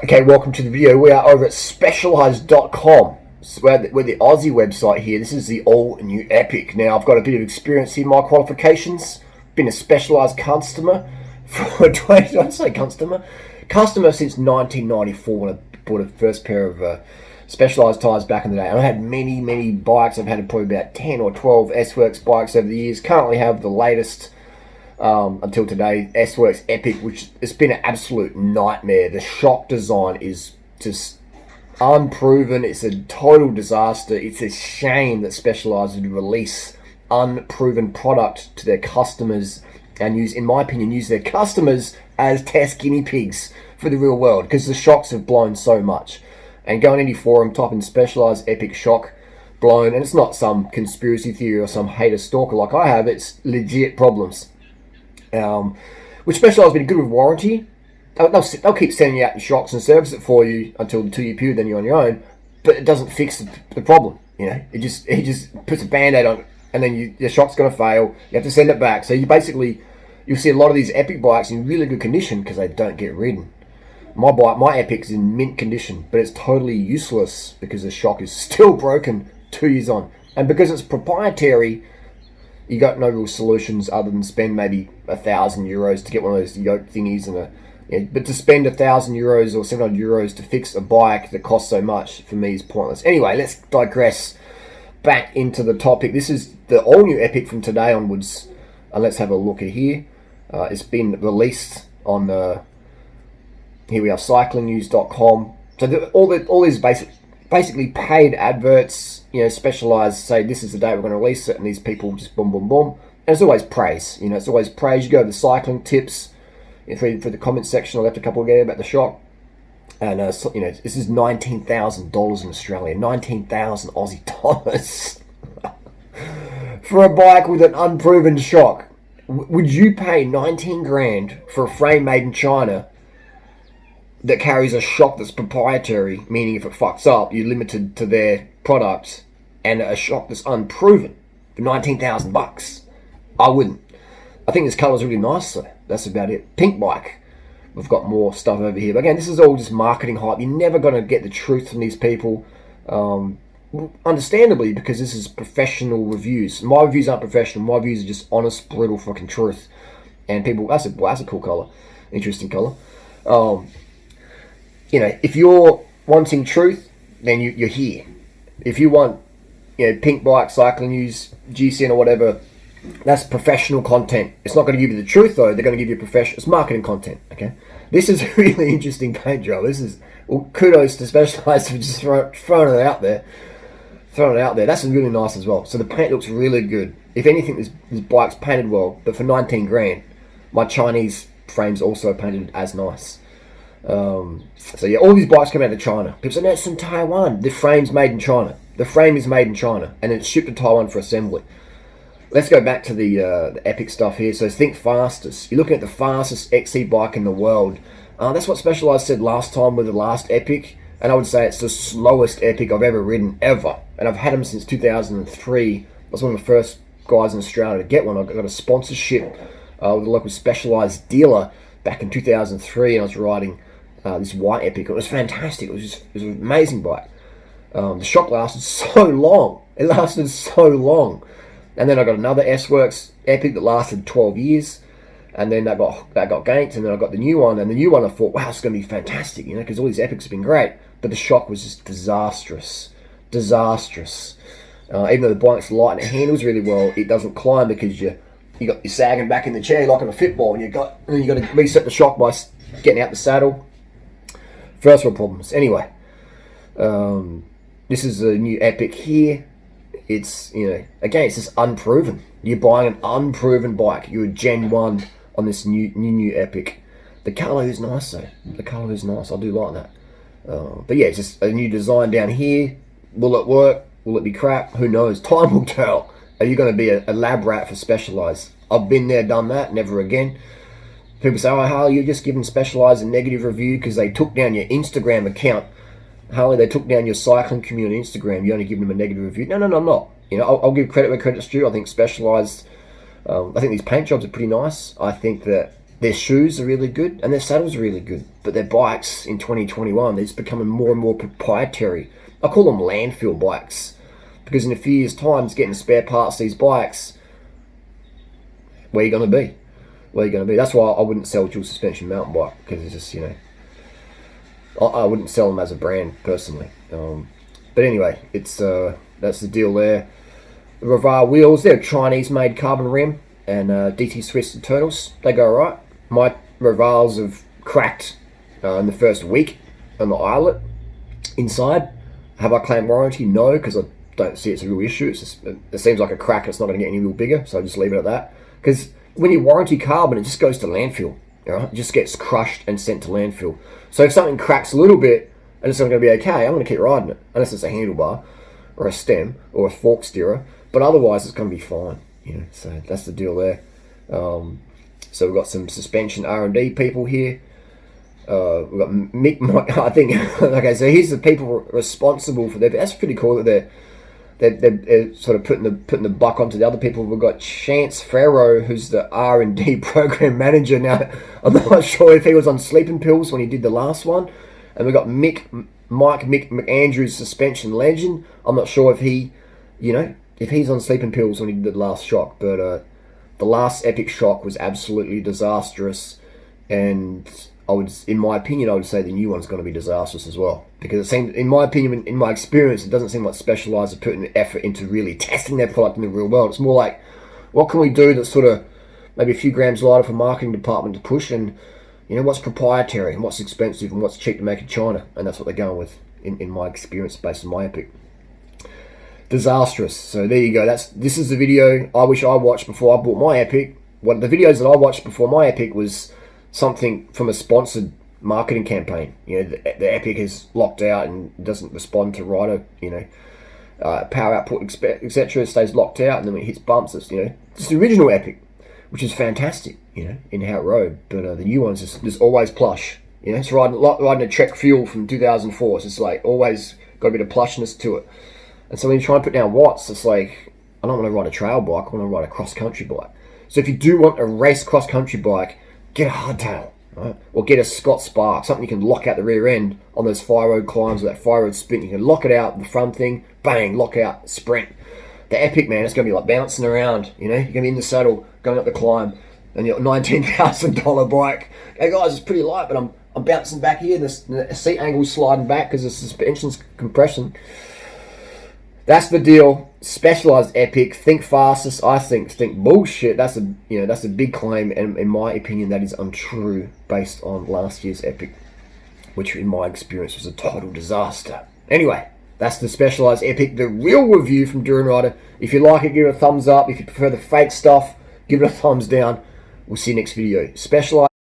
Okay, welcome to the video. We are over at specialized.com. So we're the Aussie website here. This is the all new Epic. Now, I've got a bit of experience here, my qualifications. Been a Specialized customer for 20, I'd say customer since 1994 when I bought a first pair of Specialized tires back in the day. And I had many bikes. I've had probably about 10 or 12 S-Works bikes over the years. Currently have the latest until today, S-Works Epic, which it's been an absolute nightmare. The shock design is just unproven. It's a total disaster. It's a shame that Specialized would release unproven product to their customers and in my opinion, use their customers as test guinea pigs for the real world, because the shocks have blown so much. And go on any forum, type in Specialized Epic shock blown, and it's not some conspiracy theory or some hater stalker like I have. It's legit problems. Which Specialized has been good with warranty. They'll keep sending you out your shocks and service it for you until the 2-year period, then you're on your own. But it doesn't fix the problem. You know, it just puts a band-aid on it, and then your shock's going to fail. You have to send it back. So you'll see a lot of these Epic bikes in really good condition because they don't get ridden. My Epic's in mint condition, but it's totally useless because the shock is still broken 2 years on, and because it's proprietary. You got no real solutions other than spend maybe €1,000 to get one of those yoke thingies, but to spend €1,000 or €700 to fix a bike that costs so much, for me, is pointless. Anyway, let's digress back into the topic. This is the all new Epic from today onwards, and let's have a look at here. It's been released on here we are, cyclingnews.com. So all these basically paid adverts, Specialized say this is the day we're going to release it, and these people just boom. And it's always praise, it's always praise. You go to the Cycling Tips, for the comment section, I left a couple there about the shock. And, this is $19,000 in Australia, 19,000 Aussie dollars for a bike with an unproven shock. Would you pay 19 grand for a frame made in China that carries a shock that's proprietary, meaning if it fucks up, you're limited to their product, and a shock that's unproven for $19,000? I wouldn't. I think this colour's really nice, though. That's about it. Pink bike. We've got more stuff over here. But again, this is all just marketing hype. You're never going to get the truth from these people. Understandably, because this is professional reviews. My reviews aren't professional. My reviews are just honest, brutal fucking truth. And people, that's a cool colour. Interesting colour. If you're wanting truth, then you're here. If you want, Pink Bike, Cycling News, GCN or whatever, that's professional content. It's not going to give you the truth, though. They're going to give you professional. It's marketing content, okay? This is a really interesting paint job. Kudos to Specialized for just throwing it out there. That's really nice as well. So the paint looks really good. If anything, this bike's painted well. But for 19 grand, my Chinese frame's also painted as nice. So yeah, all these bikes come out of China. People say, no, it's from Taiwan. The frame's made in China. The frame is made in China, and it's shipped to Taiwan for assembly. Let's go back to the Epic stuff here. So think fastest. You're looking at the fastest XC bike in the world. That's what Specialized said last time with the last Epic, and I would say it's the slowest Epic I've ever ridden, ever. And I've had them since 2003. I was one of the first guys in Australia to get one. I got a sponsorship with a local Specialized dealer back in 2003, and I was riding this white Epic. It was fantastic. It was an amazing bike. The shock lasted so long. And then I got another S-Works Epic that lasted 12 years. And then that got ganked, and then I got the new one. And the new one I thought, wow, it's going to be fantastic, because all these Epics have been great. But the shock was just disastrous. Even though the bike's light and it handles really well, it doesn't climb because you're sagging back in the chair like on a Fitball, and you got to reset the shock by getting out the saddle. First world problems. Anyway, this is a new Epic here. It's, again, it's just unproven. You're buying an unproven bike. You're a Gen 1 on this new Epic. The colour is nice, though. I do like that. But yeah, it's just a new design down here. Will it work? Will it be crap? Who knows? Time will tell. Are you going to be a lab rat for Specialized? I've been there, done that. Never again. People say, oh, Harley, you're just giving Specialized a negative review because they took down your Instagram account. Harley, they took down your cycling community on Instagram. You only give them a negative review. No, I'm not. I'll give credit where credit's due. I think Specialized, I think these paint jobs are pretty nice. I think that Their shoes are really good and their saddles are really good. But their bikes in 2021, they're just becoming more and more proprietary. I call them landfill bikes. Because in a few years' time, it's getting spare parts these bikes. Where are you going to be? Where are you going to be? That's why I wouldn't sell dual suspension mountain bike. Because it's just, I wouldn't sell them as a brand personally. But anyway, it's that's the deal there. The Revar wheels, they're Chinese-made carbon rim and DT Swiss internals. They go alright. My Revars have cracked in the first week on the eyelet inside. Have I claimed warranty? No, because I don't see it's a real issue. It's just, it seems like a crack and it's not going to get any real bigger, so I just leave it at that. Because when you warranty carbon, it just goes to landfill. It just gets crushed and sent to landfill. So if something cracks a little bit and it's not going to be okay, I'm going to keep riding it. Unless it's a handlebar or a stem or a fork steerer. But otherwise, it's going to be fine. So that's the deal there. So we've got some suspension R&D people here. We've got Mick, I think. Okay, so here's the people responsible for that. That's pretty cool that they're sort of putting the buck onto the other people. We've got Chance Farrow, who's the R&D program manager. Now, I'm not sure if he was on sleeping pills when he did the last one. And we've got Mike McAndrews, suspension legend. I'm not sure if he, if he's on sleeping pills when he did the last shock. But the last epic shock was absolutely disastrous. And in my opinion, I would say the new one's going to be disastrous as well. Because it seems, in my opinion, in my experience, it doesn't seem like Specialized are putting effort into really testing their product in the real world. It's more like, what can we do that's sort of maybe a few grams lighter for marketing department to push, and what's proprietary and what's expensive and what's cheap to make in China, and that's what they're going with in my experience based on my epic. Disastrous. So there you go. This is the video I wish I watched before I bought my epic. One of the videos that I watched before my epic was something from a sponsored marketing campaign. The epic is locked out and doesn't respond to rider, power output, etc. It stays locked out, and then when it hits bumps, it's it's the original epic, which is fantastic, in how it rode. But the new one's just always plush. It's riding a Trek Fuel from 2004. So it's like always got a bit of plushness to it. And so when you try and put down watts, it's like, I don't want to ride a trail bike. I want to ride a cross-country bike. So if you do want a race cross-country bike, get a hardtail, right? Or get a Scott Spark, something you can lock out the rear end on those fire road climbs or that fire road sprint. You can lock it out, the front thing, bang, lock out, sprint. The epic, man, it's going to be like bouncing around, You're going to be in the saddle, going up the climb, and your $19,000 bike. Hey guys, it's pretty light, but I'm bouncing back here, the seat angle's sliding back because the suspension's compression. That's the deal. Specialized epic. Think fastest. I think bullshit. That's a big claim, and in my opinion, that is untrue based on last year's epic, which in my experience was a total disaster. Anyway, that's the Specialized epic, the real review from Durianrider. If you like it, give it a thumbs up. If you prefer the fake stuff, give it a thumbs down. We'll see you next video. Specialized.